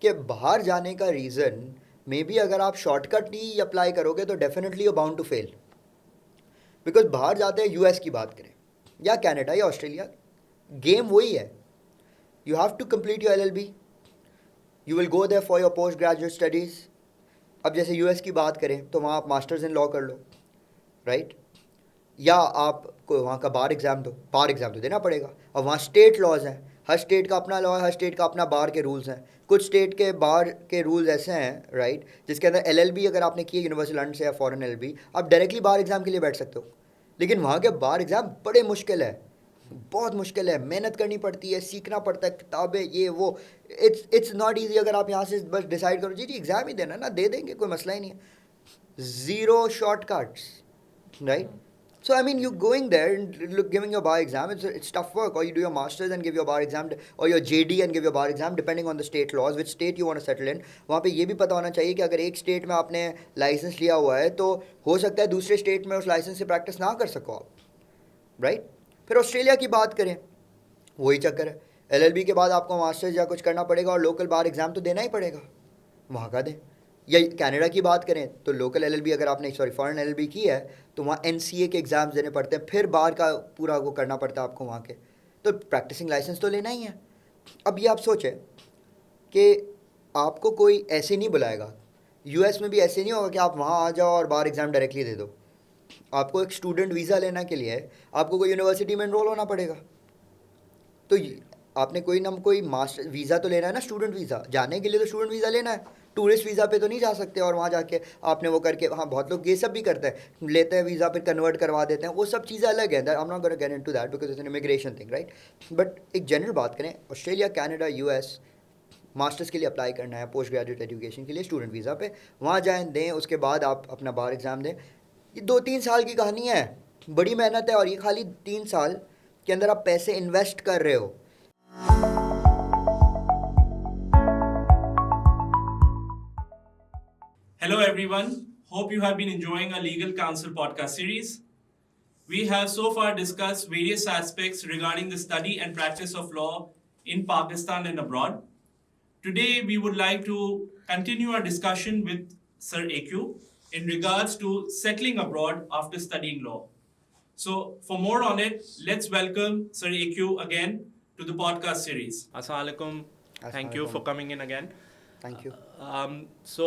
کہ باہر جانے کا ریزن مے بی اگر آپ شارٹ کٹ نہیں اپلائی کرو گے تو definitely you bound to fail. Because باہر جاتے ہیں, یو ایس کی بات کریں یا کینیڈا یا آسٹریلیا, گیم وہی ہے. You have to complete your LLB, you will go there for your post graduate studies. اب جیسے یو ایس کی بات کریں تو وہاں آپ ماسٹرز ان لا کر لو, رائٹ, یا آپ کو وہاں کا بار ایگزام دو. بار ایگزام تو دینا پڑے گا. اور وہاں اسٹیٹ لاز ہیں, ہر اسٹیٹ کا اپنا لا ہے, ہر اسٹیٹ کا اپنا بار کے رولز ہیں. کچھ اسٹیٹ کے بار کے رولز ایسے ہیں, رائٹ, جس کے اندر LLB اگر آپ نے کی ہے یونیورسٹی لنڈن سے یا فورن LLB, آپ ڈائریکٹلی بار ایگزام کے لیے بیٹھ سکتے ہو. لیکن وہاں کے بار ایگزام بڑے مشکل ہے, بہت مشکل ہے, محنت کرنی پڑتی ہے, سیکھنا پڑتا ہے, کتابیں یہ وہ. It's not easy. اگر آپ یہاں سے بس ڈیسائڈ کرو جی ایگزام ہی دینا نا, دے دیں گے, کوئی مسئلہ ہی نہیں ہے. Zero short cuts, right. So I mean, you going there and giving your bar exam, it's tough work. Or you do your masters and give your bar exam, or your JD and give your bar exam, depending on the state laws, which state you want to settle in. وہاں پہ یہ بھی پتہ ہونا چاہیے کہ اگر ایک اسٹیٹ میں آپ نے لائسنس لیا ہوا ہے تو ہو سکتا ہے دوسرے اسٹیٹ میں اس لائسنس سے پریکٹس نہ کر سکو آپ, رائٹ. پھر آسٹریلیا کی بات کریں, وہی چکر ہے. LLB کے بعد آپ کو ماسٹرز یا کچھ کرنا پڑے گا, اور لوکل بار ایگزام تو دینا ہی پڑے گا, وہاں کا دیں. یا کینیڈا کی بات کریں تو لوکل LLB اگر آپ نے فارن LLB کی ہے تو وہاں NCA کے ایگزامز دینے پڑتے ہیں, پھر بار کا پورا وہ کرنا پڑتا ہے آپ کو وہاں کے. تو پریکٹسنگ لائسنس تو لینا ہی ہے. اب یہ آپ سوچیں کہ آپ کو کوئی ایسے نہیں بلائے گا, US میں بھی ایسے نہیں ہوگا کہ آپ وہاں آ جاؤ اور بار ایگزام ڈائریکٹلی دے دو. آپ کو ایک اسٹوڈنٹ ویزا لینا کے لیے آپ کو کوئی یونیورسٹی میں انرول ہونا پڑے گا. تو آپ نے کوئی نہ کوئی ماسٹر ویزا تو لینا ہے نا, اسٹوڈنٹ ویزا. جانے کے لیے تو اسٹوڈنٹ ویزا لینا ہے, ٹورسٹ ویزا پہ تو نہیں جا سکتے. اور وہاں جا کے آپ نے وہ کر کے, ہاں بہت لوگ یہ سب بھی کرتے ہیں, لیتے ہیں ویزا پھر کنورٹ کروا دیتے ہیں, وہ سب چیزیں الگ ہیں. I'm not going to get into that because it's an immigration thing, right? But ایک جنرل بات کریں, آسٹریلیا, کینیڈا, US ماسٹرس کے لیے اپلائی کرنا ہے پوسٹ گریجویٹ ایجوکیشن کے لیے اسٹوڈنٹ ویزا پہ, وہاں جائیں, دیں, اس کے بعد آپ اپنا بار ایگزام دیں. یہ 2-3 سال کی کہانی ہے, بڑی محنت ہے, اور یہ خالی 3 سال کے اندر آپ پیسے انویسٹ کر رہے ہو. Hello everyone, hope you have been enjoying our Legal Counsel podcast series. We have so far discussed various aspects regarding the study and practice of law in Pakistan and abroad. Today we would like to continue our discussion with Sir AQ in regards to settling abroad after studying law. So for more on it, let's welcome Sir AQ again to the podcast series. Assalamu alaikum. Thank you for coming in again. Thank you. So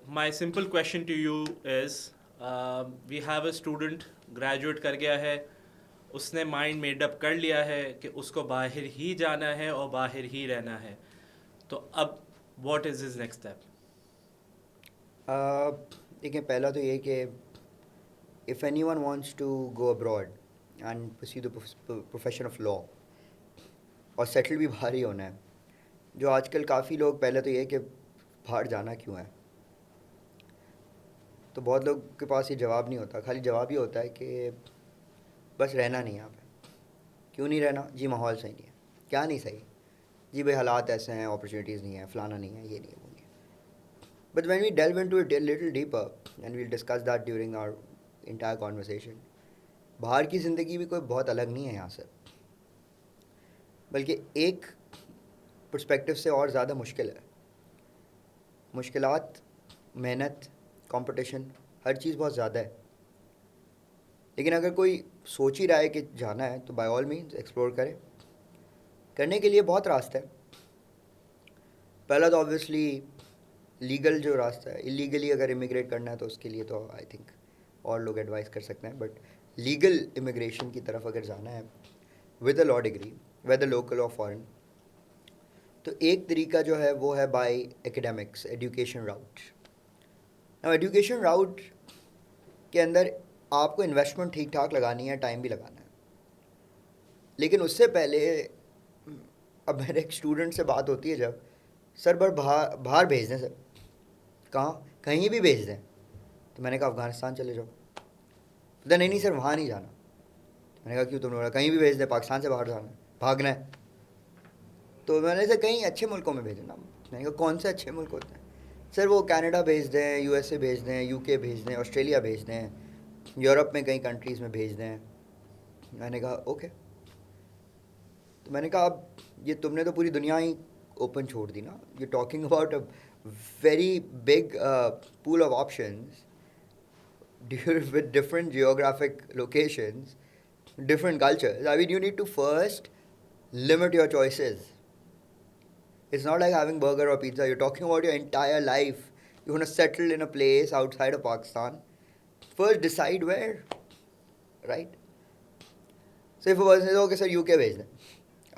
my simple question to you is, we have a student graduate کر گیا ہے, اس نے mind made up کر لیا ہے کہ اس کو باہر ہی جانا ہے اور باہر ہی رہنا ہے, تو اب what is his next step? دیکھیں, پہلا تو یہ کہ if anyone wants to go abroad and pursue the profession of law اور سیٹل بھی باہر ہی ہونا ہے, جو آج کل کافی لوگ, پہلے تو یہ کہ باہر جانا کیوں ہے, تو بہت لوگ کے پاس یہ جواب نہیں ہوتا. خالی جواب یہ ہوتا ہے کہ بس رہنا نہیں یہاں پہ. کیوں نہیں رہنا جی؟ ماحول صحیح نہیں ہے. کیا نہیں صحیح جی؟ بھائی حالات ایسے ہیں, اپرچونیٹیز نہیں ہیں, فلانا نہیں ہے, یہ نہیں ہے, وہ نہیں ہے. But when we delve into it little deeper and we'll discuss that during our entire conversation, باہر کی زندگی بھی کوئی بہت الگ نہیں ہے یہاں سے, بلکہ ایک پرسپیکٹو سے اور زیادہ مشکل ہے. مشکلات, محنت, کمپٹیشن, ہر چیز بہت زیادہ ہے. لیکن اگر کوئی سوچ ہی رہا ہے کہ جانا ہے تو بائی آل مینز ایکسپلور کرے. کرنے کے لیے بہت راستہ ہے. پہلا تو آبویسلی لیگل جو راستہ ہے, اللیگلی اگر امیگریٹ کرنا ہے تو اس کے لیے تو آئی تھنک اور لوگ ایڈوائز کر سکتے ہیں. بٹ لیگل امیگریشن کی طرف اگر جانا ہے with a law degree, weather local اور فارن, تو ایک طریقہ جو ہے وہ ہے by academics, education route. Education route کے اندر آپ کو انویسٹمنٹ ٹھیک ٹھاک لگانی ہے, ٹائم بھی لگانا ہے. لیکن اس سے پہلے, اب میرے ایک اسٹوڈنٹ سے بات ہوتی ہے جب, سر باہر بھیج دیں سر. کہاں؟ کہیں بھی بھیج دیں. تو میں نے کہا افغانستان چلے جاؤ. تو نہیں سر وہاں نہیں جانا. میں نے کہا کیوں؟ تم نے بولا کہیں بھی بھیج دیں, پاکستان سے باہر جانا ہے, بھاگنا ہے. تو میں نے سے کہیں اچھے ملکوں میں بھیجنا. میں نے کہا کون سے اچھے ملک ہوتے ہیں؟ سر وہ کینیڈا بھیج دیں, USA بھیج دیں, UK بھیج دیں, آسٹریلیا بھیج دیں, یورپ میں کئی کنٹریز میں بھیج دیں. میں نے کہا اوکے. تو میں نے کہا اب یہ تم نے تو پوری دنیا ہی اوپن چھوڑ دی نا. You talking about a very big pool of options with different geographic locations, different cultures. I mean, you need to first limit your choices. It's not like having burger or pizza. You're talking about your entire life. You want to settle in a place outside of Pakistan. First decide where, right? So if a person says, okay sir, UK bhej dein.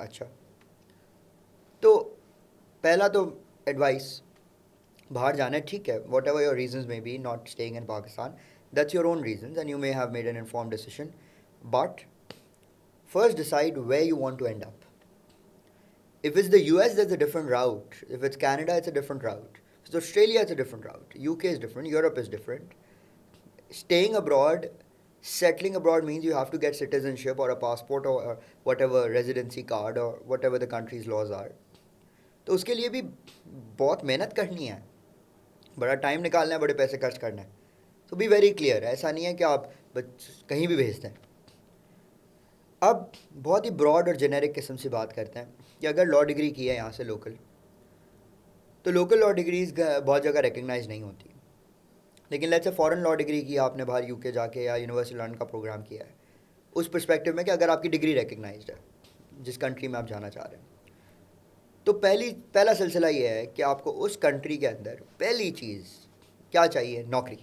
اچھا تو پہلا تو advice باہر جانا ہے ٹھیک ہے whatever your reasons maybe not staying in Pakistan that's your own reasons and you may have made an inform decision but first decide where you want to end up. If it's the US, there's a different route. If it's Canada, it's a different route. If it's Australia, it's a different route. UK is different. Europe is different. Staying abroad, settling abroad means you have to get citizenship or a passport or whatever residency card or whatever the country's laws are. تو اس کے لیے بھی بہت محنت کرنی ہے, بڑا time نکالنا ہے, بڑے پیسے خرچ کرنا ہے. تو بی ویری کلیئر, ایسا نہیں ہے کہ آپ کہیں بھی بھیج دیں. اب بہت ہی براڈ اور جنیرک قسم سے بات کرتے ہیں کہ اگر لا ڈگری کی ہے یہاں سے لوکل, تو لوکل لا ڈگریز بہت جگہ ریکگنائز نہیں ہوتی. لیکن let's a foreign law degree کی آپ نے باہر یو کے جا کے یا یونیورسٹی لرن کا پروگرام کیا ہے, اس پرسپیکٹو میں کہ اگر آپ کی ڈگری ریکگنائزڈ ہے جس کنٹری میں آپ جانا چاہ رہے ہیں, تو پہلا سلسلہ یہ ہے کہ آپ کو اس کنٹری کے اندر پہلی چیز کیا چاہیے, نوکری.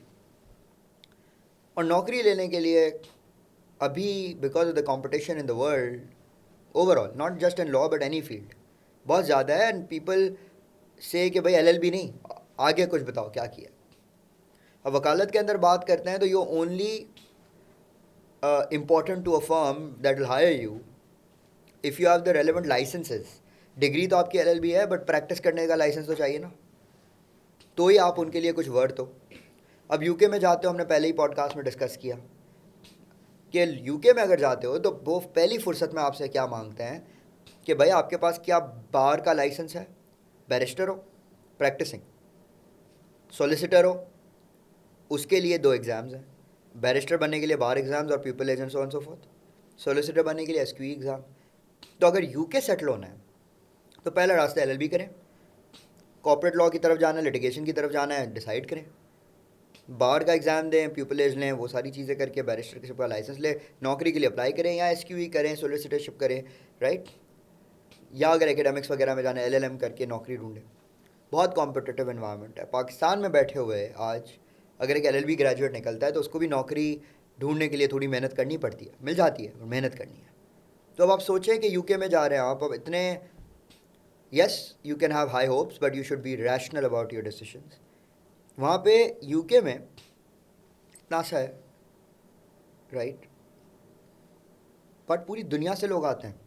اور نوکری لینے کے لیے ابھی because of the competition in the world over all, not just in law but any field, بہت زیادہ ہے. اینڈ پیپل سے کہ بھائی LLB نہیں, آگے کچھ بتاؤ کیا کیا. اب وکالت کے اندر بات کرتے ہیں تو you only important to a firm that will hire you if you have the relevant licenses. Degree تو آپ کی LLB ہے بٹ پریکٹس کرنے کا لائسنس تو چاہیے نا, تو ہی آپ ان کے لیے کچھ ورتھ ہو. اب UK میں جاتے ہو, ہم نے پہلے ہی پوڈ کاسٹ میں ڈسکس کیا کہ UK میں اگر جاتے ہو تو وہ پہلی فرصت میں آپ سے کیا مانگتے ہیں کہ بھائی آپ کے پاس کیا بار کا لائسنس ہے, بیرسٹر ہو پریکٹسنگ, سولیسیٹر ہو, اس کے لیے 2 ایگزامز ہیں. بیرسٹر بننے کے لیے بار ایگزامز اور pupillage so and so forth. Solicitor بننے کے لیے SQE ایگزام. تو اگر UK سیٹل ہونا ہے تو پہلا راستہ LLB کریں, کارپوریٹ لا کی طرف جانا ہے, لٹیگیشن کی طرف جانا ہے, ڈیسائیڈ کریں. بار کا ایگزام دیں, پیپلیج لیں, وہ ساری چیزیں کر کے بیرسٹر کا لائسنس لیں, نوکری کے لیے اپلائی کریں یا SQE کریں, سولیسیٹرشپ کریں, رائٹ. یا اگر اکیڈمکس وغیرہ میں جانا ہے LLM کر کے نوکری ڈھونڈیں. بہت کمپٹیٹیو انوائرمنٹ ہے. پاکستان میں بیٹھے ہوئے آج اگر ایک LLB گریجویٹ نکلتا ہے تو اس کو بھی نوکری ڈھونڈنے کے لیے تھوڑی محنت کرنی پڑتی ہے, مل جاتی ہے اور محنت کرنی ہے. تو اب آپ سوچیں کہ UK میں جا رہے ہیں آپ, اب اتنے yes you can have high hopes but you should be rational about your decisions. وہاں پہ UK میں اتنا سا ہے, رائٹ, بٹ پوری دنیا سے لوگ آتے ہیں.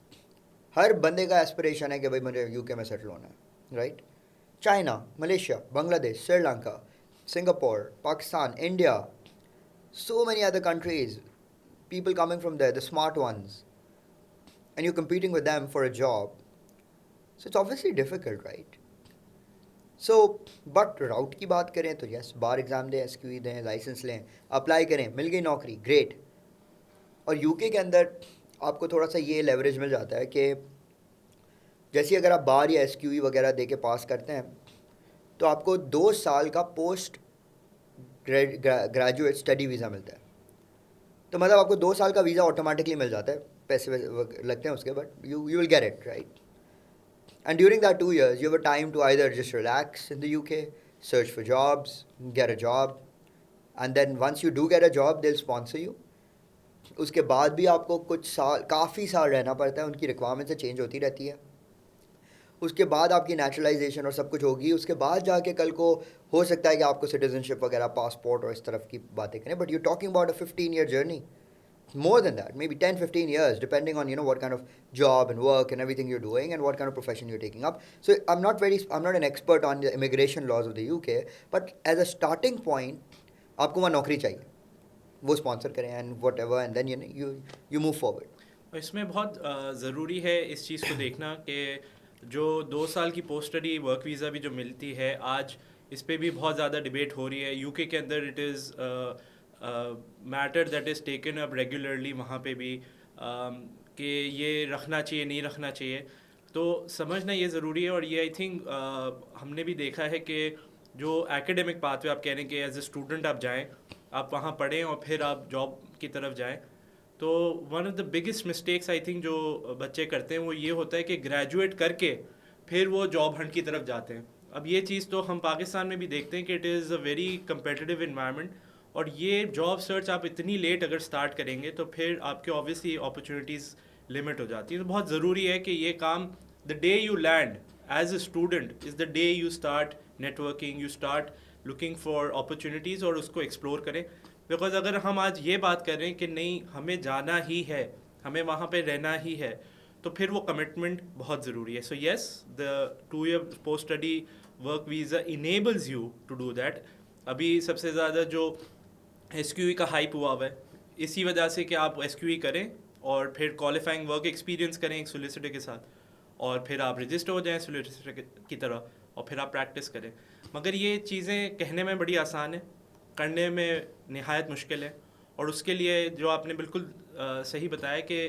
ہر بندے کا ایسپریشن ہے کہ بھائی مجھے UK میں سیٹل ہونا ہے, right. China, Malaysia, Bangladesh, Sri Lanka, Singapore, Pakistan, India, so many other countries, people coming from there, the smart ones, and you're competing with them for a job. So it's obviously difficult, right? So, but route کی بات کریں تو یس, بار exam دیں, SQE دیں, licence لیں, apply کریں, مل گئی نوکری, گریٹ. اور UK کے اندر آپ کو تھوڑا سا یہ لیوریج مل جاتا ہے کہ جیسے اگر آپ بار یا SQE وغیرہ دے کے پاس کرتے ہیں تو آپ کو 2 سال کا پوسٹ گریجویٹ اسٹڈی ویزا ملتا ہے. تو مطلب آپ کو 2 سال کا ویزا آٹومیٹکلی مل جاتا ہے, پیسے لگتے ہیں اس کے, but you will get it, right. And during that 2 years, you have a time to either just relax in the UK, search for jobs, get a job, and then once you do get a job, they'll sponsor you. اس کے بعد بھی آپ کو کچھ سال, کافی سال رہنا پڑتا ہے, ان کی ریکوائرمنٹس چینج ہوتی رہتی ہے. اس کے بعد آپ کی نیچرلائزیشن اور سب کچھ ہوگی, اس کے بعد جا کے کل کو ہو سکتا ہے کہ آپ کو سٹیزنشپ وغیرہ, پاسپورٹ اور اس طرف کی باتیں کریں. But you talking about a 15-year journey, more than that, maybe 10-15 years, depending on what kind of job and work and everything you're doing and what kind of profession you're taking up. So I'm not an expert on the immigration laws of the UK, but as a starting point, آپ کو وہاں نوکری چاہیے, وہ sponsor کریں and whatever, and then you move forward. اس میں بہت ضروری ہے اس چیز کو دیکھنا کہ جو 2 سال کی پوسٹ اسٹڈی ورک ویزا بھی جو ملتی ہے آج, اس پہ بھی بہت زیادہ ڈبیٹ ہو رہی ہے. UK کے اندر it is matter that is taken up regularly وہاں پہ بھی کہ یہ رکھنا چاہیے نہیں رکھنا چاہیے. تو سمجھنا یہ ضروری ہے. اور یہ آئی تھنک ہم نے بھی دیکھا ہے کہ جو ایکیڈیمک پاتھ وے آپ کہہ رہے ہیں کہ ایز اے اسٹوڈنٹ آپ جائیں, آپ وہاں پڑھیں اور پھر آپ جاب کی طرف جائیں, تو one of the biggest mistakes I think جو بچے کرتے ہیں وہ یہ ہوتا ہے کہ گریجویٹ کر کے پھر وہ جاب ہنٹ کی طرف جاتے ہیں. اب یہ چیز تو ہم پاکستان میں بھی دیکھتے ہیں کہ it is a very competitive environment, اور یہ جاب سرچ آپ اتنی لیٹ اگر اسٹارٹ کریں گے تو پھر آپ کے اوبیسلی اپرچونیٹیز لمٹ ہو جاتی ہیں. تو بہت ضروری ہے کہ یہ کام the day you land as a student is the day you start networking, you start looking for opportunities اور اس کو ایکسپلور کریں. بیکاز اگر ہم آج یہ بات کر رہے ہیں کہ نہیں ہمیں جانا ہی ہے, ہمیں وہاں پہ رہنا ہی ہے, تو پھر وہ کمٹمنٹ بہت ضروری ہے. So yes, the 2 year post study work visa enables you to do that. ابھی سب سے زیادہ جو ایس کیو ای کا ہائپ ہوا ہوا ہے اسی وجہ سے کہ آپ ایس کیو ای کریں اور پھر کوالیفائنگ ورک ایکسپیرینس کریں ایک سولیسیٹر کے ساتھ, اور پھر آپ رجسٹر ہو جائیں سولیسیٹر کی طرح, اور پھر آپ پریکٹس کریں. مگر یہ چیزیں کہنے میں بڑی آسان ہے, کرنے میں نہایت مشکل ہے. اور اس کے لیے جو آپ نے بالکل صحیح بتایا کہ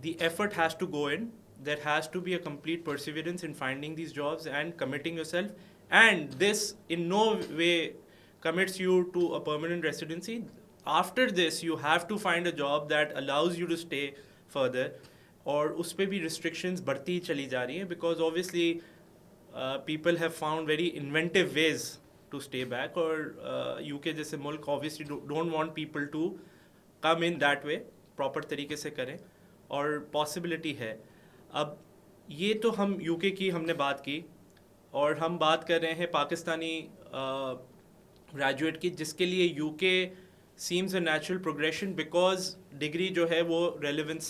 the effort has to go in, there has to be a complete perseverance in finding these jobs and committing yourself, and this in no way commits you to a permanent residency. After this you have to find a job that allows you to stay further, اور اس پہ بھی restrictions بڑھتی چلی جا رہی ہیں because obviously people have found very inventive ways to stay back, اور UK جیسے ملک obviously don't want people to come in that way, proper طریقے سے کریں, اور possibility ہے. اب یہ تو ہم یو کے کی ہم نے بات کی, اور ہم بات کر رہے ہیں پاکستانی گریجویٹ کی جس کے لیے یو کے seems a natural progression because degree جو ہے وہ ریلیونس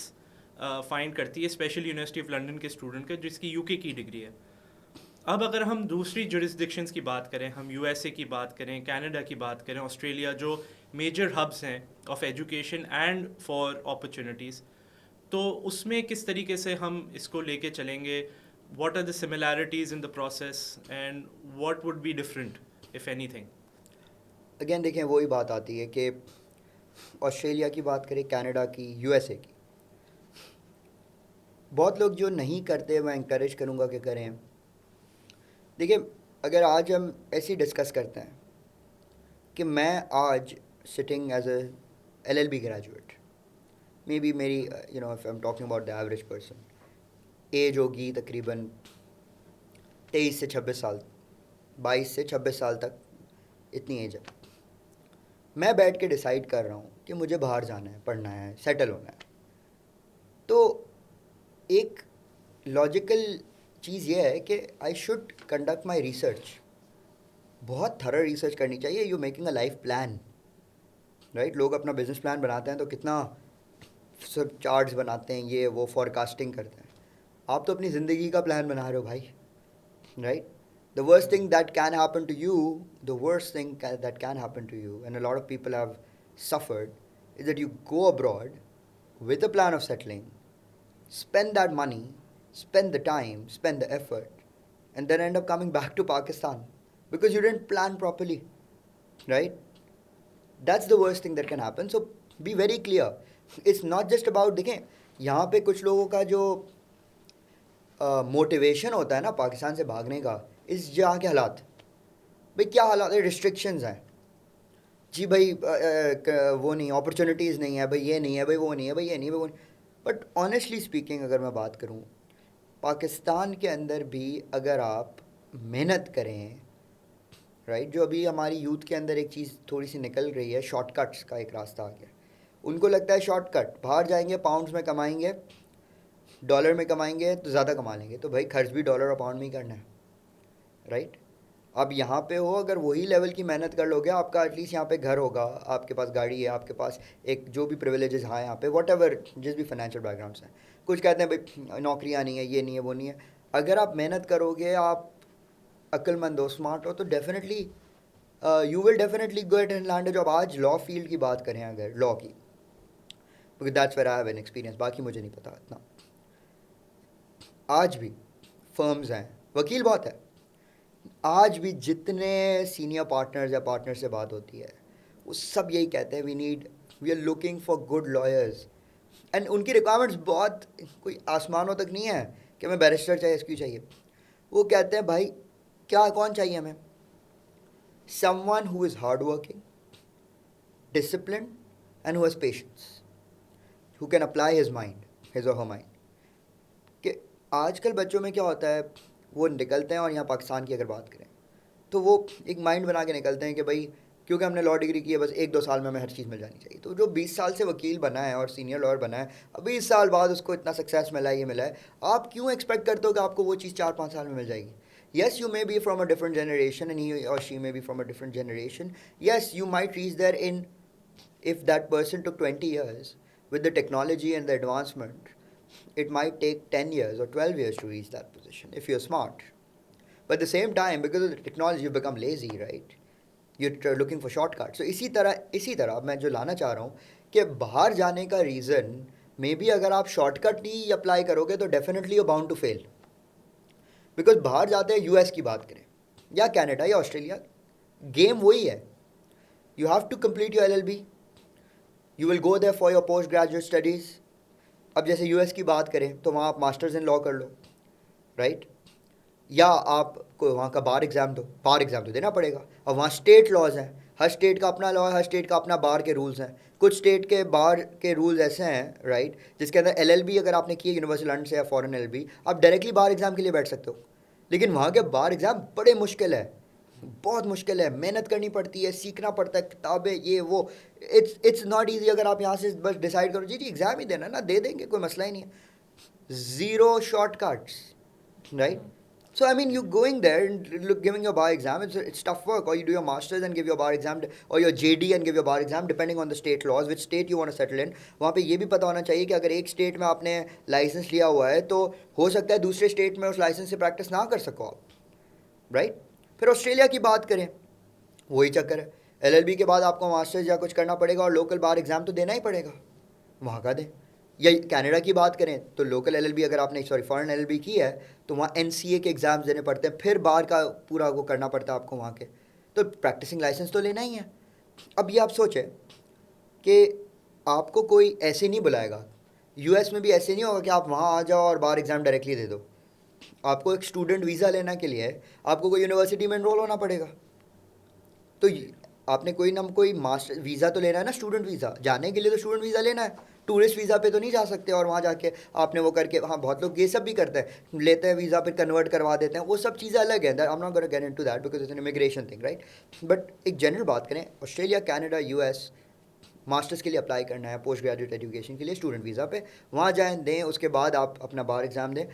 فائنڈ کرتی ہے, اسپیشلی یونیورسٹی آف لنڈن کے اسٹوڈنٹ کا جس کی یو کے کی ڈگری ہے. اب اگر ہم دوسری جورسڈکشنز کی بات کریں, ہم یو ایس اے کی بات کریں, کینیڈا کی بات کریں, آسٹریلیا, جو میجر ہبس ہیں of education and for opportunities, تو اس میں کس طریقے سے ہم اس کو لے کے چلیں گے, what are the similarities in the process and what would be different if anything. Again دیکھیں وہی بات آتی ہے کہ آسٹریلیا کی بات کریں, کینیڈا کی, یو ایس اے کی, بہت لوگ جو نہیں کرتے میں انکریج کروں گا کہ کریں. دیکھیں اگر آج ہم ایسے ہی ڈسکس کرتے ہیں کہ میں آج sitting as a LLB graduate, may be میری if I am talking about the average person, age ہوگی تقریباً 23 سے 26 سال, 22 سے 26 سال تک اتنی ایج ہے. میں بیٹھ کے ڈیسائیڈ کر رہا ہوں کہ مجھے باہر جانا ہے, پڑھنا ہے, سیٹل ہونا ہے. تو ایک لاجیکل چیز یہ ہے کہ I should conduct my research, بہت تھرا ریسرچ کرنی چاہیے. You making a life plan, right. لوگ اپنا بزنس پلان بناتے ہیں تو کتنا سب چارٹس بناتے ہیں, یہ وہ فور کاسٹنگ کرتے ہیں. آپ تو اپنی زندگی کا پلان بنا رہے ہو بھائی, right. The worst thing that can happen to you, the worst thing that can happen to you, and a lot of people have suffered, is that you go abroad with a plan of settling, spend that money, spend the time, spend the effort, and then end up coming back to Pakistan because you didn't plan properly, right? That's the worst thing that can happen. So be very clear. It's not just about, دیکھیں یہاں پہ کچھ لوگوں کا جو motivation ہوتا ہے نا پاکستان سے بھاگنے کا, اس جہاں کے حالات, بھائی کیا حالات ہے, ریسٹرکشنز ہیں جی بھائی, وہ نہیں, اپرچونیٹیز نہیں ہے بھائی, یہ نہیں ہے بھائی, وہ نہیں ہے بھائی, یہ نہیں ہے وہ نہیں. بٹ آنیسٹلی اسپیکنگ اگر میں بات کروں, پاکستان کے اندر بھی اگر آپ محنت کریں, رائٹ, جو ابھی ہماری یوتھ کے اندر ایک چیز تھوڑی سی نکل رہی ہے, شارٹ کٹس کا ایک راستہ آ گیا. ان کو لگتا ہے شارٹ کٹ, باہر جائیں گے پاؤنڈس میں کمائیں گے, ڈالر میں کمائیں گے تو زیادہ کما لیں گے. تو بھائی خرچ بھی ڈالر اور پاؤنڈ میں ہی کرنا ہے, رائٹ. آپ یہاں پہ ہو, اگر وہی لیول کی محنت کر لو گے, آپ کا ایٹ لیسٹ یہاں پہ گھر ہوگا, آپ کے پاس گاڑی ہے, آپ کے پاس ایک جو بھی پریویلیجز ہیں یہاں پہ, واٹ ایور جس بھی فائنینشیل بیک گراؤنڈس ہیں. کچھ کہتے ہیں بھائی نوکریاں نہیں ہیں, یہ نہیں ہے, وہ نہیں ہے. اگر آپ محنت کرو گے, آپ عقل مند ہو, اسمارٹ ہو, تو definitely you will definitely get and land. جو آپ آج لا فیلڈ کی بات کریں, اگر لا کی, کیونکہ that's where I have an experience, باقی مجھے نہیں پتا اتنا. آج بھی فرمز ہیں, وکیل بہت ہے, آج بھی جتنے سینئر پارٹنرز یا پارٹنر سے بات ہوتی ہے وہ سب یہی کہتے ہیں, we are looking for good lawyers. And ان کی ریکوائرمنٹس بہت کوئی آسمانوں تک نہیں ہے کہ میں بیرسٹر چاہیے کیوں چاہیے. وہ کہتے ہیں بھائی کیا کون چاہیے ہمیں؟ Some one who is hard working, disciplined and who has patience, who can apply his mind, his or her mind. کہ آج کل بچوں میں کیا ہوتا ہے, وہ نکلتے ہیں اور یہاں پاکستان کی اگر بات کریں تو وہ ایک مائنڈ بنا کے نکلتے ہیں کہ بھائی کیونکہ ہم نے لا ڈگری کی ہے بس 1-2 سال میں ہمیں ہر چیز مل جانی چاہیے. تو جو 20 سال سے وکیل بنا ہے اور سینئر لائر بنا ہے, اب 20 سال بعد اس کو اتنا سکسیس ملا ہے, یہ ملا ہے, آپ کیوں ایکسپیکٹ کرتے ہو کہ آپ کو وہ چیز 4-5 سال میں مل جائے گی؟ Yes you may be from a different generation and he اور she may be from a different generation. Yes you might reach there in, if that person took 20 years, with the technology and the advancement, it might take 10 years or 12 years to reach that position if you're smart. But at the same time, because of the technology, you become lazy, right? You're looking for shortcuts. So اسی طرح میں جو لانا چاہ رہا ہوں کہ باہر جانے کا ریزن مے بی اگر آپ شارٹ کٹ نہیں اپلائی کرو گے تو definitely you bound to fail. Because باہر جاتے ہیں, یو ایس کی بات کریں یا کینیڈا یا آسٹریلیا, گیم وہی ہے. You have to complete your LLB. You will go there for your post graduate studies. اب جیسے US کی بات کریں تو وہاں آپ ماسٹرز ان لا کر لو, رائٹ, یا آپ کو وہاں کا بار ایگزام دو. بار ایگزام تو دینا پڑے گا. اور وہاں اسٹیٹ لاز ہیں, ہر اسٹیٹ کا اپنا لا ہے, ہر اسٹیٹ کا اپنا بار کے رولز ہیں. کچھ اسٹیٹ کے بار کے رولز ایسے ہیں, رائٹ, جس کے اندر LLB اگر آپ نے کی ہے یونیورسٹی لنڈن سے یا فورن LLB, آپ ڈائریکٹلی بار ایگزام کے لیے بیٹھ سکتے ہو. لیکن وہاں کے بار ایگزام بڑے مشکل ہے, بہت مشکل ہے, محنت کرنی پڑتی ہے, سیکھنا پڑتا ہے, کتابیں یہ وہ. It's not easy. اگر آپ یہاں سے بس ڈیسائڈ کرو جی ایگزام ہی دینا نا, دے دیں گے, کوئی مسئلہ ہی نہیں ہے. Zero short cuts, right. So I mean, you going there and giving your bar exam, it's tough work. Or you do your masters and give your bar exam, or your JD and give your bar exam, depending on the state laws, which state you want to settle in. وہاں پہ یہ بھی پتہ ہونا چاہیے کہ اگر ایک اسٹیٹ میں آپ نے لائسنس لیا ہوا ہے تو ہو سکتا ہے دوسرے اسٹیٹ میں اس لائسنس سے پریکٹس نہ کر سکو آپ, رائٹ. پھر آسٹریلیا کی بات کریں, وہی چکر ہے. LLB کے بعد آپ کو ماسٹرز یا کچھ کرنا پڑے گا اور لوکل بار ایگزام تو دینا ہی پڑے گا, وہاں کا دیں. یا کینیڈا کی بات کریں تو لوکل LLB اگر آپ نے فارن LLB کی ہے تو وہاں NCA کے ایگزامز دینے پڑتے ہیں, پھر بار کا پورا وہ کرنا پڑتا ہے آپ کو وہاں کے. تو پریکٹسنگ لائسنس تو لینا ہی ہے. اب یہ آپ سوچیں کہ آپ کو کوئی ایسے نہیں بلائے گا, US میں بھی ایسے نہیں ہوگا کہ آپ وہاں آ جاؤ اور بار ایگزام ڈائریکٹلی دے دو. آپ کو ایک اسٹوڈنٹ ویزا لینا کے لیے آپ کو کوئی یونیورسٹی میں انرول ہونا پڑے گا. تو آپ نے کوئی نہ کوئی ماسٹر ویزا تو لینا ہے نا, اسٹوڈنٹ ویزا. جانے کے لیے تو اسٹوڈنٹ ویزا لینا ہے, ٹورسٹ ویزا پہ تو نہیں جا سکتے اور وہاں جا کے آپ نے وہ کر کے. ہاں بہت لوگ یہ سب بھی کرتے ہیں, لیتے ہیں ویزا پھر کنورٹ کروا دیتے ہیں, وہ سب چیزیں الگ ہیں. I'm not going to get into that because it's an immigration thing, right? But ایک جنرل بات کریں, آسٹریلیا, کینیڈا, US ماسٹرس کے لیے اپلائی کرنا ہے, پوسٹ گریجویٹ ایجوکیشن کے لیے اسٹوڈنٹ ویزا پہ, وہاں جائیں, دیں, اس کے بعد آپ اپنا بار ایگزام دیں.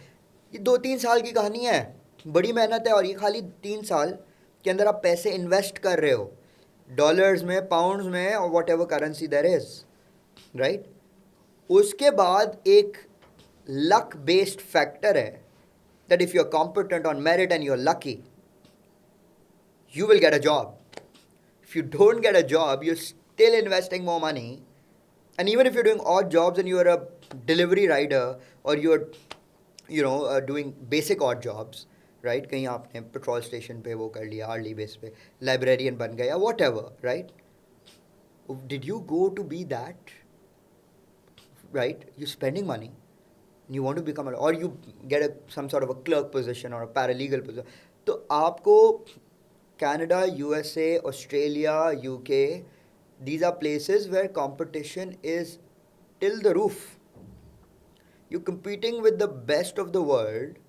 یہ 2-3 سال کی کہانی ہے, بڑی محنت ہے. اور یہ خالی 3 سال کے اندر آپ پیسے انویسٹ کر رہے ہو, ڈالرز میں, پاؤنڈز میں, اور whatever currency there is, right. اس کے بعد ایک لک بیسڈ فیکٹر ہے that if you are competent on merit and you are lucky, you will get a job. If you don't get a job, you're still investing more money. And even if you're doing odd jobs and you're a delivery rider or you're doing basic odd jobs, right? کہیں آپ نے petrol station پہ وہ کر لیا, yearly بیس پہ librarian بن گیا, what ever, right. Did you go to be that? Right? You're spending money. You want to become or you get some sort of a clerk position or a paralegal position. تو آپ کو Canada, USA, Australia, UK, these are places where competition is till the roof. You're competing with the best of the world,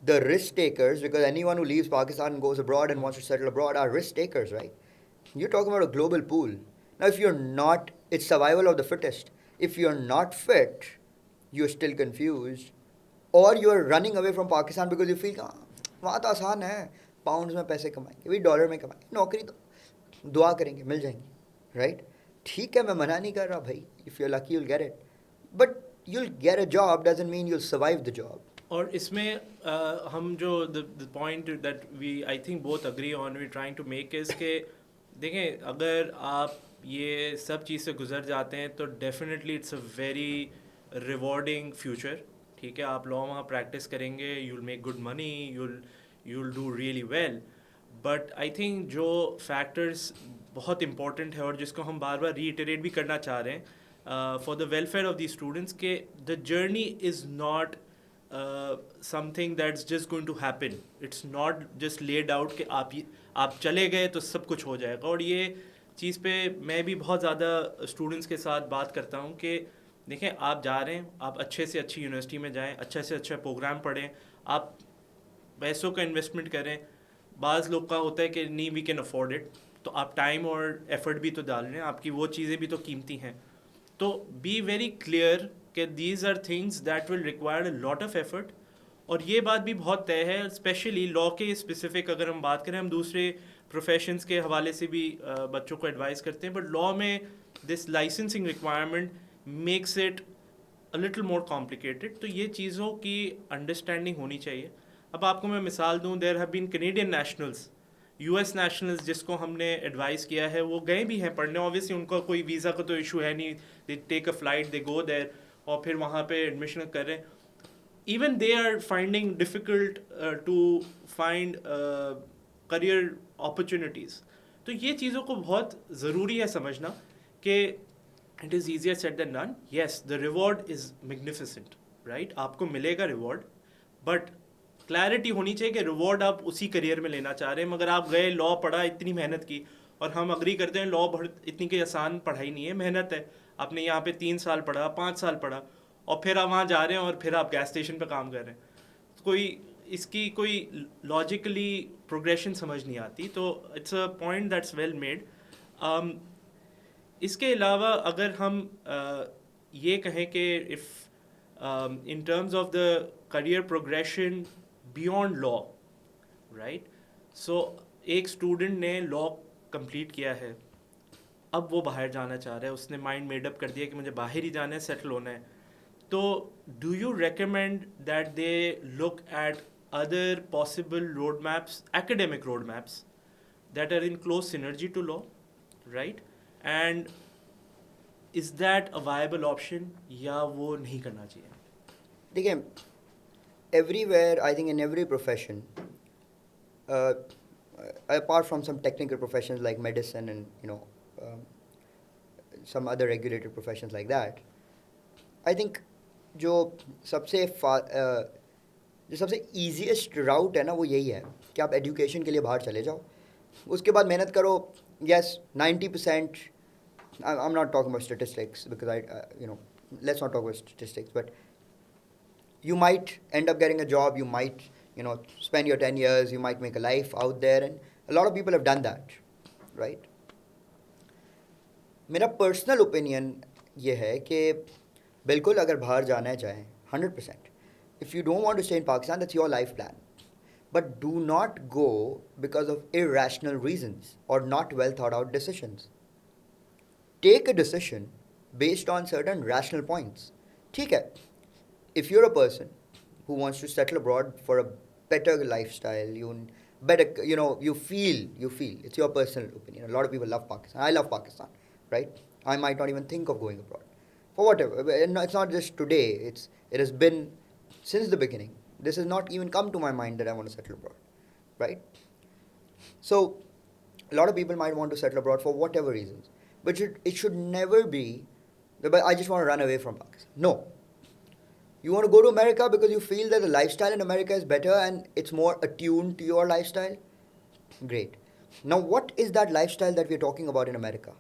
the risk takers, because anyone who leaves Pakistan and goes abroad and wants to settle abroad are risk takers, right? You're talking about a global pool. Now, if you're not, it's survival of the fittest. If you're not fit, you're still confused, or you're running away from Pakistan because you feel وہاں تو آسان ہے, pounds میں پیسے کمائیں گے, dollar میں کمائیں گے, نوکری تو دعا کریں گے مل جائیں گی, رائٹ. ٹھیک ہے, میں منع نہیں کر رہا بھائی, if you lucky you will get it, but you will get a job doesn't mean you will survive the job. اور اس میں ہم جو the point that we I think both agree on we trying to make is کہ دیکھیں اگر آپ یہ سب چیز سے گزر جاتے ہیں تو definitely it's a very rewarding future. ٹھیک ہے, آپ لا وہاں پریکٹس کریں گے, you will make good money, you will do really well. But I think جو فیکٹرس بہت امپورٹنٹ ہے اور جس کو ہم بار بار ریٹریٹ بھی کرنا چاہ رہے ہیں for the welfare of the students, کہ the journey is not something that's just going to happen. It's not just laid out کہ آپ چلے گئے تو سب کچھ ہو جائے گا. اور یہ چیز پہ میں بھی بہت زیادہ اسٹوڈنٹس کے ساتھ بات کرتا ہوں کہ دیکھیں آپ جا رہے ہیں, آپ اچھے سے اچھی یونیورسٹی میں جائیں, اچھے سے اچھا پروگرام پڑھیں, آپ پیسوں کا انویسٹمنٹ کریں. بعض لوگ کا ہوتا ہے کہ نہیں وی کین افورڈ اٹ, تو آپ ٹائم اور ایفرٹ بھی تو ڈال رہے ہیں, آپ کی وہ چیزیں بھی تو قیمتی ہیں. تو بی ویری کلیئر کہ these are things that will require a lot of effort. اور یہ بات بھی بہت طے ہے, اسپیشلی لا کے اسپیسیفک اگر ہم بات کریں, ہم دوسرے پروفیشنس کے حوالے سے بھی بچوں کو ایڈوائز کرتے ہیں, بٹ لا میں this licensing requirement makes it a little more complicated. تو یہ چیزوں کی انڈرسٹینڈنگ ہونی چاہیے. اب آپ کو میں مثال دوں, there have been Canadian nationals, U S nationals جس کو ہم نے ایڈوائز کیا ہے وہ گئے بھی ہیں پڑھنے. اوبیسلی ان کا کوئی ویزا کا تو ایشو ہے نہیں, دے ٹیک اے فلائٹ, دے گو دیر اور پھر وہاں پہ ایڈمیشن کر رہے ہیں. Even they are finding difficult to find career opportunities. تو یہ چیزوں کو بہت ضروری ہے سمجھنا کہ it is easier said than done. Yes the reward is magnificent, right, آپ کو ملے گا ریوارڈ, بٹ کلیئرٹی ہونی چاہیے کہ ریوارڈ آپ اسی کریئر میں لینا چاہ رہے ہیں. مگر آپ گئے, لا پڑھا, اتنی محنت کی, اور ہم اگری کرتے ہیں لا اتنی کوئی آسان پڑھائی نہیں ہے, محنت ہے. آپ نے یہاں پہ 3 سال پڑھا, 5 سال پڑھا, اور پھر آپ وہاں جا رہے ہیں اور پھر آپ گیس اسٹیشن پہ کام کر رہے ہیں. کوئی اس کی کوئی لاجیکلی پروگریشن سمجھ نہیں آتی. تو it's a point that's well made. اس کے علاوہ اگر ہم یہ کہیں کہ if in terms of the career progression beyond law, right, so ایک اسٹوڈنٹ نے لا کمپلیٹ کیا ہے, اب وہ باہر جانا چاہ رہا ہے, اس نے مائنڈ میڈ اپ کر دیا کہ مجھے باہر ہی جانا ہے, سیٹل ہونا ہے. تو do you recommend that they look at other possible road maps, academic روڈ میپس that are in close synergy to law, right? And is that a viable option یا وہ نہیں کرنا چاہیے؟ دیکھیں, everywhere, I think in every profession, apart from some technical professions like medicine and some other regulated professions like that, I think جو سب سے easiest route ہے نا وہ یہی ہے کہ آپ ایجوکیشن کے لیے باہر چلے جاؤ, اس کے بعد محنت کرو. یس 90%, I'm not talking about statistics because let's not talk about statistics, but you might end up getting a job, you might spend your 10 years, you might make a life out there, and a lot of people have done that, right? میرا personal opinion یہ ہے کہ بالکل اگر باہر جانا چاہیں 100%, if you don't want to stay in Pakistan, that's your life plan, but do not go because of irrational reasons or not well thought out decisions. Take a decision based on certain rational points. ٹھیک ہے, if you're a person who wants to settle abroad for a better lifestyle, you feel it's your personal opinion. A lot of people love Pakistan. I love Pakistan, right? I might not even think of going abroad for whatever. It's not just today, it has been since the beginning. This has not even come to my mind that I want to settle abroad, right? So a lot of people might want to settle abroad for whatever reasons, but it should never be that I just want to run away from Pakistan. No. You want to go to America because you feel that the lifestyle in America is better and it's more attuned to your lifestyle? Great. Now, what is that lifestyle that we're talking about in America?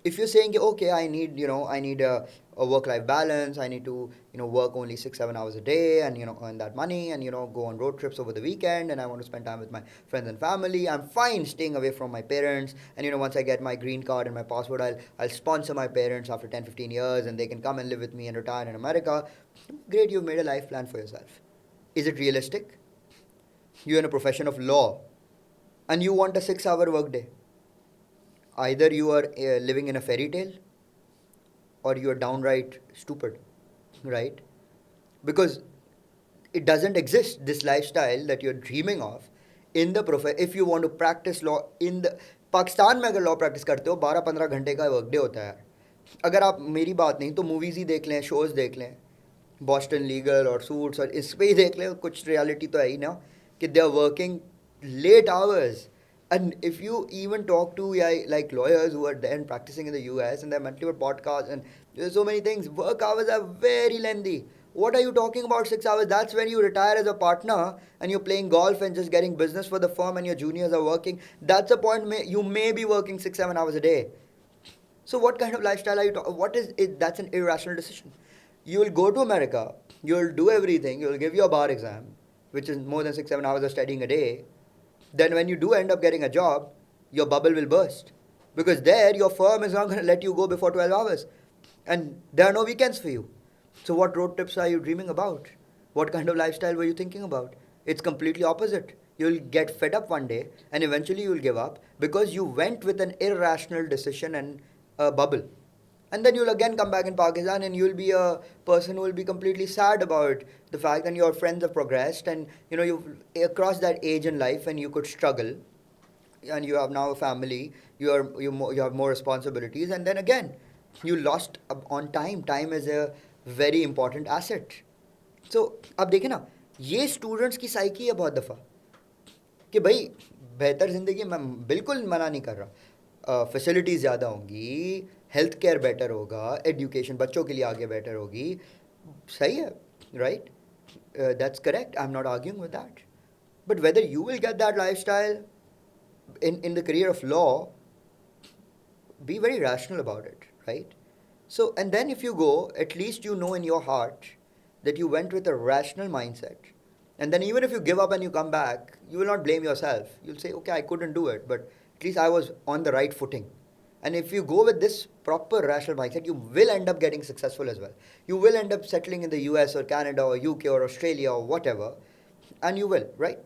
If you're saying, okay, I need a work-life balance, I need to, work only 6-7 hours a day and, earn that money and, go on road trips over the weekend, and I want to spend time with my friends and family, I'm fine staying away from my parents, and, once I get my green card and my passport, I'll sponsor my parents after 10-15 years and they can come and live with me and retire in America. Great, you've made a life plan for yourself. Is it realistic? You're in a profession of law and you want a 6-hour work day. Either you are living in a fairy tale or you are downright stupid, right? Because it doesn't exist, this lifestyle that you're dreaming of in the if you want to practice law in the Pakistan میں اگر لا practice کرتے ہو 12-15 گھنٹے کا work day ہوتا ہے. اگر آپ میری بات نہیں تو موویز ہی دیکھ لیں, شوز دیکھ لیں, بوسٹن لیگل اور سوٹس, اور اس پہ ہی دیکھ لیں, کچھ ریالٹی تو ہے ہی نا کہ they are working late hours. And if you even talk to like lawyers who are then practicing in the US and they're mentally about podcasts and there's so many things, work hours are very lengthy. What are you talking about 6 hours? That's when you retire as a partner and you're playing golf and just getting business for the firm and your juniors are working. That's the point. You may be working 6-7 hours a day. So what kind of lifestyle are you talking? What is it? That's an irrational decision. You will go to America. You'll do everything. You'll give your bar exam, which is more than 6-7 hours of studying a day. Then when you do end up getting a job, your bubble will burst. Because there, your firm is not going to let you go before 12 hours. And there are no weekends for you. So what road trips are you dreaming about? What kind of lifestyle were you thinking about? It's completely opposite. You'll get fed up one day and eventually you'll give up because you went with an irrational decision and a bubble. And then you'll again come back in Pakistan and you'll be a person who will be completely sad about the fact that your friends have progressed and you've crossed that age in life and you could struggle and you have now a family, you have more responsibilities, and then again you lost on time. Time is a very important asset. So अब देखें ना, ये students की psyche है बहुत दफ़ा कि भाई बेहतर ज़िंदगी, मैं बिल्कुल मना नहीं कर रहा, फैसिलिटीज़ ज़्यादा होंगी, हेल्थ केयर बेटर होगा, एजुकेशन बच्चों के लिए आगे बेटर होगी, सही है, right, that's correct, I am not arguing with that, but whether you will get that life style in the career of law, be very rational about it, right? So, and then if you go, at least you know in your heart that you went with a rational mindset. And then even if you give up and you come back, you will not blame yourself. You'll say, okay, I couldn't do it, but at least I was on the right footing. And if you go with this proper rational mindset, you will end up getting successful as well. You will end up settling in the US or Canada or UK or Australia or whatever, and you will, right?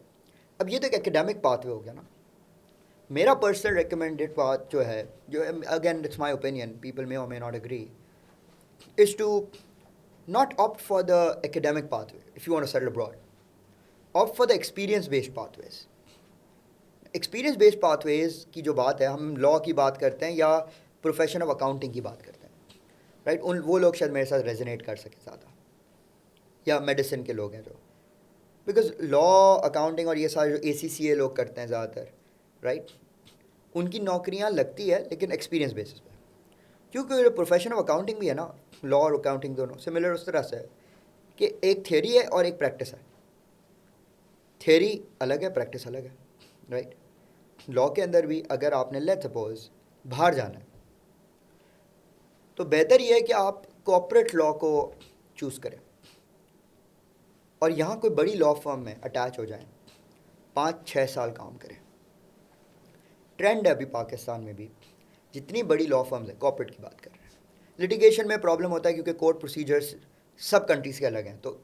अब ये तो एक academic pathway हो गया ना. मेरा personal recommended path जो है, जो again it's my opinion, people may और may not agree, is to not opt for the academic pathway if you want to settle abroad. Opt for the experience based pathways. Experience based pathways की जो बात है, हम law की बात करते हैं या प्रोफेशन ऑफ अकाउंटिंग की बात करते हैं, राइट? उन वो लोग शायद मेरे साथ रेजोनेट कर सके ज़्यादा, या मेडिसिन के लोग हैं जो, बिकॉज लॉ अकाउंटिंग और ये सारे जो ACCA लोग करते हैं ज़्यादातर, राइट, उनकी नौकरियां लगती है लेकिन एक्सपीरियंस बेसिस पे. क्योंकि प्रोफेशन ऑफ अकाउंटिंग भी है ना, लॉ और अकाउंटिंग दोनों सिमिलर उस तरह से है कि एक थ्योरी है और एक प्रैक्टिस है. थ्योरी अलग है, प्रैक्टिस अलग है, राइट? लॉ के अंदर भी अगर आपने लेट्स सपोज बाहर जाना है तो बेहतर ये है कि आप कॉर्पोरेट लॉ को चूज़ करें और यहाँ कोई बड़ी लॉ फर्म में अटैच हो जाएं, 5-6 साल काम करें. ट्रेंड है अभी पाकिस्तान में भी, जितनी बड़ी लॉ फर्म्स हैं, कॉर्पोरेट की बात कर रहे हैं. लिटिगेशन में प्रॉब्लम होता है क्योंकि कोर्ट प्रोसीजर्स सब कंट्रीज़ के अलग हैं, तो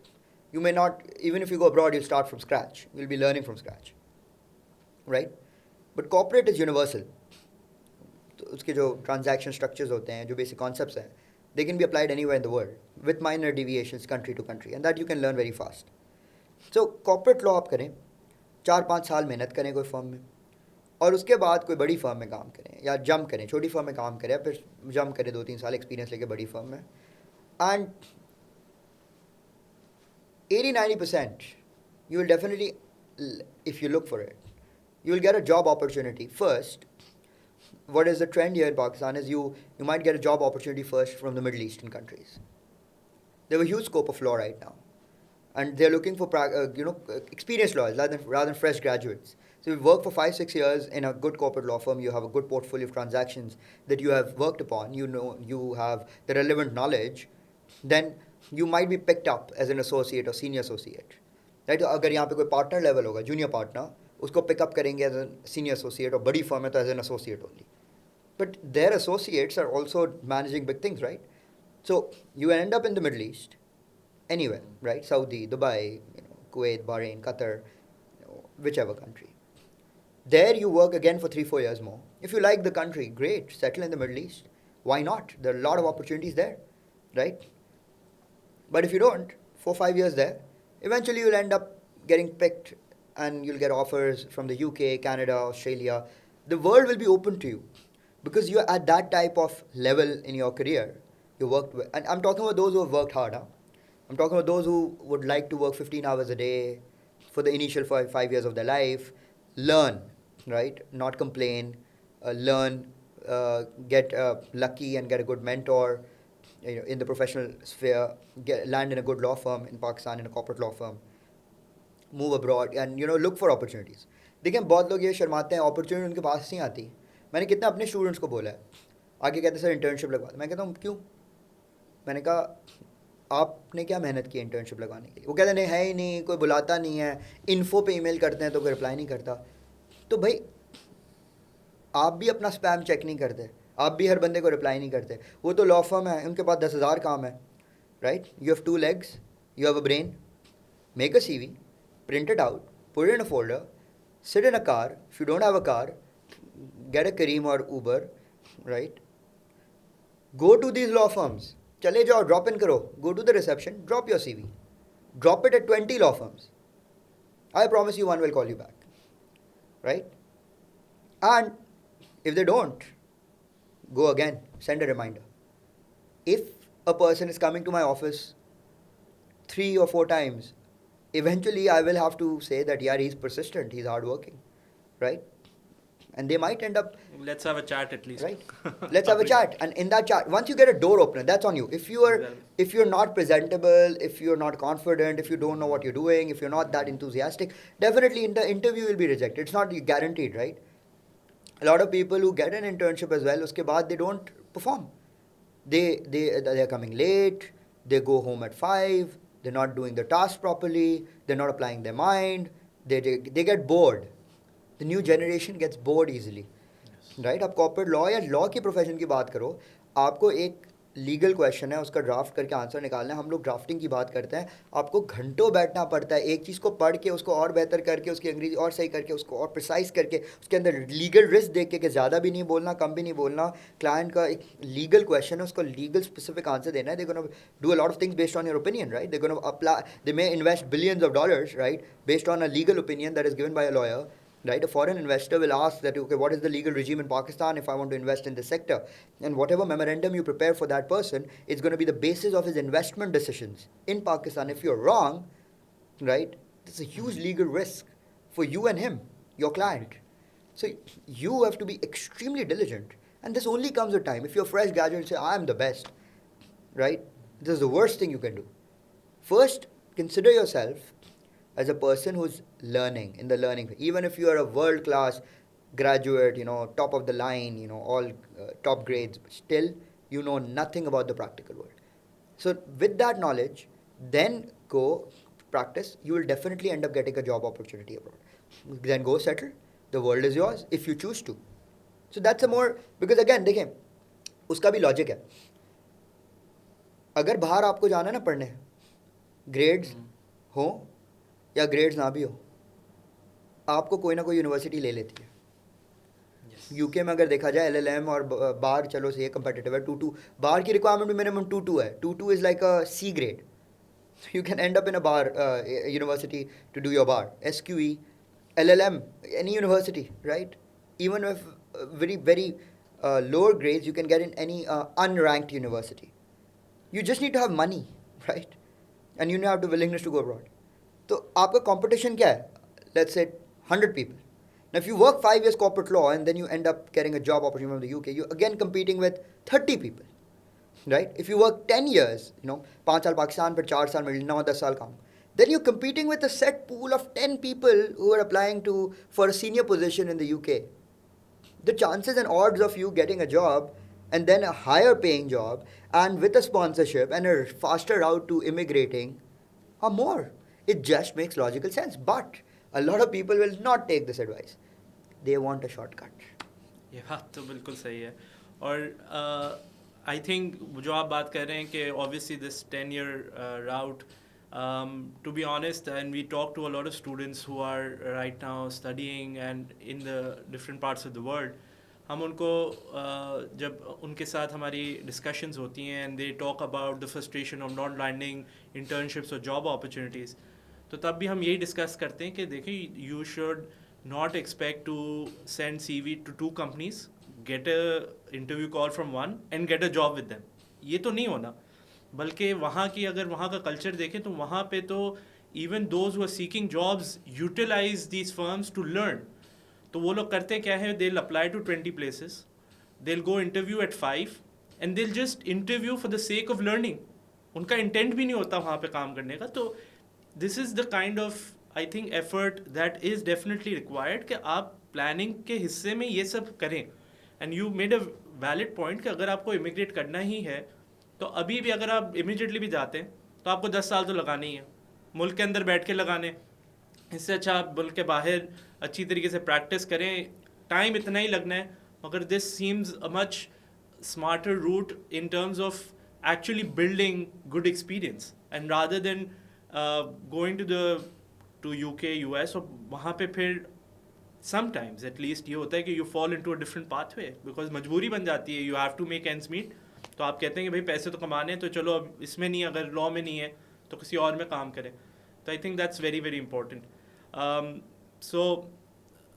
you may not, even if you go abroad, you start from scratch, you will be learning from scratch, right? But corporate is universal. तो उसके जो ट्रांजैक्शन स्ट्रक्चर्स होते हैं, जो बेसिक कॉन्सेप्ट्स हैं, they can be applied anywhere in the world with minor deviations country to country, and that you can learn very fast. So corporate law आप करें, 4-5 साल मेहनत करें कोई फर्म में, और उसके बाद कोई बड़ी फर्म में काम करें या जंप करें, छोटी फर्म में काम करें, फिर जंप करें 2-3 साल एक्सपीरियंस लेके बड़ी फर्म में, and 80-90% you will definitely, if you look for it, you will get a job opportunity first. What is the trend here in Pakistan is you might get a job opportunity first from the Middle Eastern countries. They have a huge scope of law right now, and they're looking for experienced lawyers rather than fresh graduates. So if you work for 5-6 years in a good corporate law firm, you have a good portfolio of transactions that you have worked upon, you have the relevant knowledge, then you might be picked up as an associate or senior associate, right? तो अगर यहाँ पे कोई partner level होगा, junior partner, उसको pick up करेंगे as a senior associate, और बड़ी firm है तो as an associate only. But their associates are also managing big things, right? So you end up in the Middle East, anywhere, right? Saudi, Dubai, Kuwait, Bahrain, Qatar, whichever country. There you work again for 3-4 years more. If you like the country, great, settle in the Middle East. Why not? There are a lot of opportunities there, right? But if you don't, 4-5 years there, eventually you'll end up getting picked and you'll get offers from the UK, Canada, Australia. The world will be open to you because you're at that type of level in your career. You worked with, and I'm talking about those who have worked hard. I'm talking about those who would like to work 15 hours a day for the initial 5 years of their life, learn, right? Not complain, learn, get lucky and get a good mentor, in the professional sphere, land in a good law firm in Pakistan, in a corporate law firm, move abroad and look for opportunities. دیکھیں بہت لوگ یہ شرماتے ہیں, opportunity ان کے پاس نہیں آتی. میں نے کتنے اپنے اسٹوڈنٹس کو بولا ہے, آگے کہتے ہیں سر انٹرنشپ لگوا دیں. میں کہتا ہوں کیوں؟ میں نے کہا آپ نے کیا محنت کی انٹرنشپ لگوانے کے لیے؟ وہ کہتے ہیں نہیں ہے ہی نہیں, کوئی بلاتا نہیں ہے, انفو پہ ای میل کرتے ہیں تو کوئی رپلائی نہیں کرتا. تو بھائی آپ بھی اپنا اسپیم چیک نہیں کرتے, آپ بھی ہر بندے کو رپلائی نہیں کرتے. وہ تو لا فرم ہے, ان کے پاس 10,000 کام ہے, right? You have 2 legs, you have a brain, make a C V, print it out, put it in a folder, sit in a car. If you don't have a car, get a Careem or Uber, right? Go to these law firms. چلے جاؤ, drop in کرو, go to the reception, drop your CV. Drop it at 20 law firms. I promise you one will call you back, right? And if they don't, go again, send a reminder. If a person is coming to my office 3 or 4 times, eventually I will have to say that, yeah, he's persistent, he's hardworking, right? And they might end up, Let's have a chat at least. right? Let's have a chat. And in that chat, once you get a door opener, that's on you. If you're not presentable, if you're not confident, if you don't know what you're doing, if you're not that enthusiastic, definitely in the interview you'll be rejected. It's not guaranteed, right? A lot of people who get an internship as well, uske baad they don't perform. They're coming late, they go home at 5, they're not doing the task properly, they're not applying their mind, they get bored. The new generation gets bored easily, right? آپ corporate law یا لا کی profession کی بات کرو, آپ کو ایک legal question ہے, اس کا ڈرافٹ کر کے آنسر نکالنا ہے. ہم لوگ ڈرافٹنگ کی بات کرتے ہیں, آپ کو گھنٹوں بیٹھنا پڑتا ہے ایک چیز کو پڑھ کے, اس کو اور بہتر کر کے, اس کی انگریزی اور صحیح کر کے, اس کو اور پریسائز کر کے, اس کے اندر لیگل رسک دیکھ کے کہ زیادہ بھی نہیں بولنا, کم بھی نہیں بولنا. کلائنٹ کا ایک لیگل کویشچن ہے, اس کو لیگل اسپیسیفک آنسر دینا ہے. They gonna do a lot of things based on your opinion, right? They gonna apply, they may invest billions of dollars, right, based on a legal opinion that is given by a lawyer. Right, a foreign investor will ask that, okay, what is the legal regime in Pakistan if I want to invest in this sector? And whatever memorandum you prepare for that person, it's going to be the basis of his investment decisions in Pakistan. If you're wrong, right, it's a huge legal risk for you and him, your client. So you have to be extremely diligent. And this only comes with time. If you're a fresh graduate and say, I am the best, right, this is the worst thing you can do. First, consider yourself as a person who's learning, in the learning. Even if you are a world-class graduate, top of the line, all top grades, but still you know nothing about the practical world. So with that knowledge, then go practice. You will definitely end up getting a job opportunity abroad. Then go settle. The world is yours if you choose to. So that's a more, because again, دیکھیں, اس کا بھی logic ہے. اگر باہر آپ کو جانا ہے نا پڑھنے, گریڈز ہوں یا گریڈز نہ بھی ہو, آپ کو کوئی نہ کوئی یونیورسٹی لے لیتی ہے. یو کے میں اگر دیکھا جائے LLM اور بار, چلو سے یہ کمپیٹیٹیو ہے, 2-2 بار کی ریکوائرمنٹ بھی منیمم 2-2 ہے. 2-2 is like a C grade. You can end up in a bar university to do your bar. SQE, LLM, any university, right? Even with very, very lower grades, you can get in any unranked university. You just need to have money, right? And you need to have the willingness to go abroad. تو آپ کا competition کیا ہے؟ Let's say 100 people. Now if you work 5 years corporate law and then you end up getting a job opportunity from the UK, you're again competing with 30 people, right? If you work 10 years, 5 سال پاکستان پر 4 سال میں 9-10 سال کام, then you're competing with a set pool of 10 people who are applying for a senior position in the UK. The chances and odds of you getting a job and then a higher paying job and with a sponsorship and a faster route to immigrating are more. It just makes logical sense. But a lot of people will not take this advice. They want a shortcut. یہ بات تو بالکل صحیح ہے. اور آئی think جو آپ بات کر رہے ہیں کہ obviously this 10-year route, to be honest, and we talk to a lot of students who are right now studying and in the different parts of the world, ہم ان کو جب ان کے ساتھ ہماری ڈسکشنز ہوتی ہیں and they talk about the frustration of not landing internships or job opportunities, تو تب بھی ہم یہی ڈسکس کرتے ہیں کہ دیکھیں, you should not expect to send C V to 2 companies, get a interview call from 1 and get a job with them. یہ تو نہیں ہونا. بلکہ وہاں کی اگر وہاں کا کلچر دیکھیں تو وہاں پہ تو even those who are seeking jobs utilise these firms to learn. تو وہ لوگ کرتے کیا ہے, they will apply to 20 places, they will go interview at 5, and they'll just interview for the sake of learning. उनका इंटेंट भी नहीं होता वहाँ पे काम करने का. तो this is the kind of, I think, effort that is definitely required कि आप planning के हिस्से में ये सब करें. And you made a valid point कि अगर आपको immigrate करना ही है तो अभी भी अगर आप immediately भी जाते हैं तो आपको 10 साल तो लगाने ही है. मुल्क के अंदर बैठ के लगाने, इससे अच्छा आप मुल्क के बाहर अच्छी तरीके से प्रैक्टिस करें. टाइम इतना ही लगना है, मगर this seems a much smarter route in terms of actually building good experience, and rather than going to UK US, और वहाँ पे फिर समटाइम्स एटलीस्ट ये होता है कि you fall into a different pathway because मजबूरी बन जाती है. You have to make ends meet. तो आप कहते हैं कि भाई पैसे तो कमाने हैं, तो चलो अब इसमें नहीं, अगर लॉ में नहीं है तो किसी और में काम करें. तो I think that's very very important. So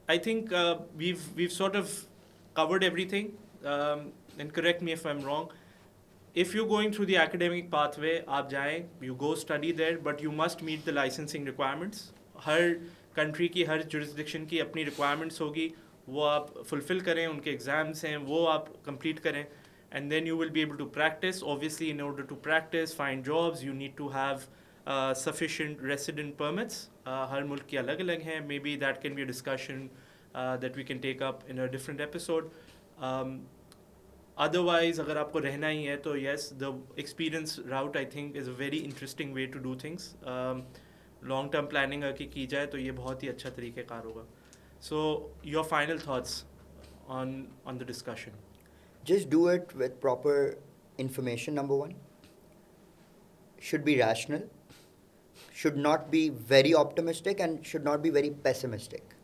I think we've sort of covered everything, and correct me if I'm wrong. If you're going through the academic pathway, आप जाएं, you go study there, but you must meet the licensing requirements. Her country की, हर jurisdiction की अपनी requirements होगी, वो आप fulfill करें, उनके exams हैं, वो आप complete करें, and then you will be able to practice. Obviously, in order to practice, find jobs, you need to have sufficient resident permits. ہر ملک کی الگ الگ ہیں. Maybe that can be a discussion that we can take up in a different episode. Otherwise, اگر آپ کو رہنا ہی ہے تو yes, the experience route I think is a very interesting way to do things. Long term planning اگر کی جائے تو یہ بہت ہی اچھا طریقہ کار ہوگا. So your final thoughts on the discussion? Just do it with proper information, number one. Should be rational. Should not be very optimistic and should not be very pessimistic.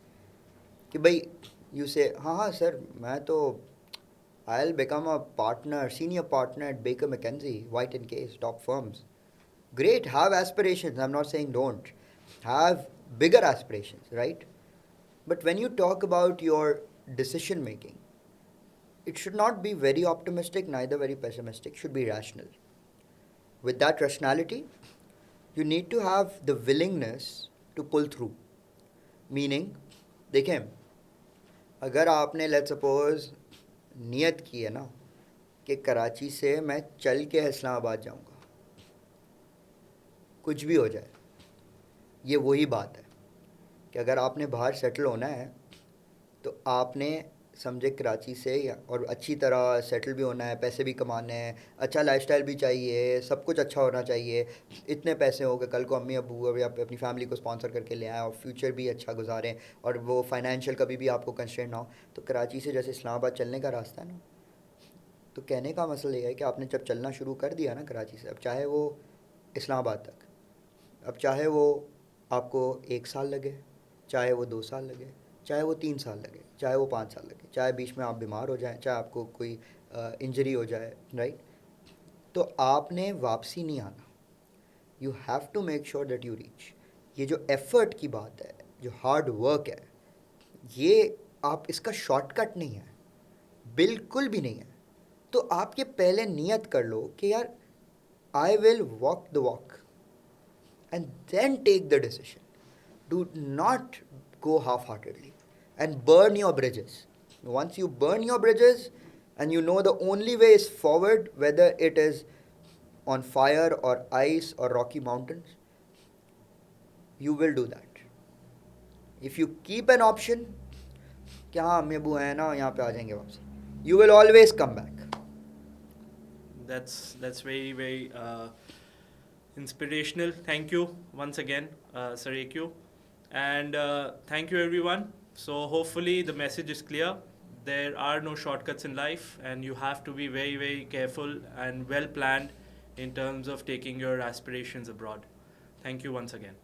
کہ بھائی you say ہاں سر میں تو I'll become a partner, senior partner at Baker McKenzie, White & Case, top firms. Great, have aspirations. I'm not saying don't. Have bigger aspirations, right? But when you talk about your decision making, it should not be very optimistic, neither very pessimistic. Should be rational. With that rationality, you need to have the willingness to pull through. Meaning, دیکھیں اگر آپ نے let suppose نیت کی ہے نا کہ کراچی سے میں چل کے اسلام آباد جاؤں گا, کچھ بھی ہو جائے, یہ وہی بات ہے کہ اگر آپ نے باہر سیٹل ہونا ہے تو آپ نے سمجھے کراچی سے اور اچھی طرح سیٹل بھی ہونا ہے, پیسے بھی کمانے ہیں, اچھا لائف اسٹائل بھی چاہیے, سب کچھ اچھا ہونا چاہیے, اتنے پیسے ہو کہ کل کو امی ابو یا اپنی فیملی کو اسپانسر کر کے لے آئیں اور فیوچر بھی اچھا گزاریں اور وہ فائنینشیل کبھی بھی آپ کو کنسٹرین نہ ہو. تو کراچی سے جیسے اسلام آباد چلنے کا راستہ ہے نا, تو کہنے کا مسئلہ یہ ہے کہ آپ نے جب چلنا شروع کر دیا نا کراچی سے, اب چاہے وہ اسلام آباد تک, اب چاہے وہ آپ کو 1 سال لگے, چاہے وہ 2 سال لگے, چاہے وہ 3 سال لگے, چاہے وہ 5 سال لگے, چاہے بیچ میں آپ بیمار ہو جائیں, چاہے آپ کو کوئی انجری ہو جائے, رائٹ, تو آپ نے واپسی نہیں آنا. You have to make sure that you reach. یہ جو ایفرٹ کی بات ہے, جو ہارڈ ورک ہے, یہ آپ اس کا شارٹ کٹ نہیں ہے, بالکل بھی نہیں ہے. تو آپ یہ پہلے نیت کر لو کہ یار I will walk the walk and then take the decision. Do not go half-heartedly and burn your bridges. Once you burn your bridges and you know the only way is forward, whether it is on fire or ice or rocky mountains, you will do that. If you keep an option کہ ہاں امی ابو ہیں نا یہاں پہ آ جائیں گے واپسی, you will always come back. That's very very inspirational. Thank you once again, Sir AQ. And thank you everyone. So hopefully the message is clear. There are no shortcuts in life and you have to be very very careful and well planned in terms of taking your aspirations abroad. Thank you once again.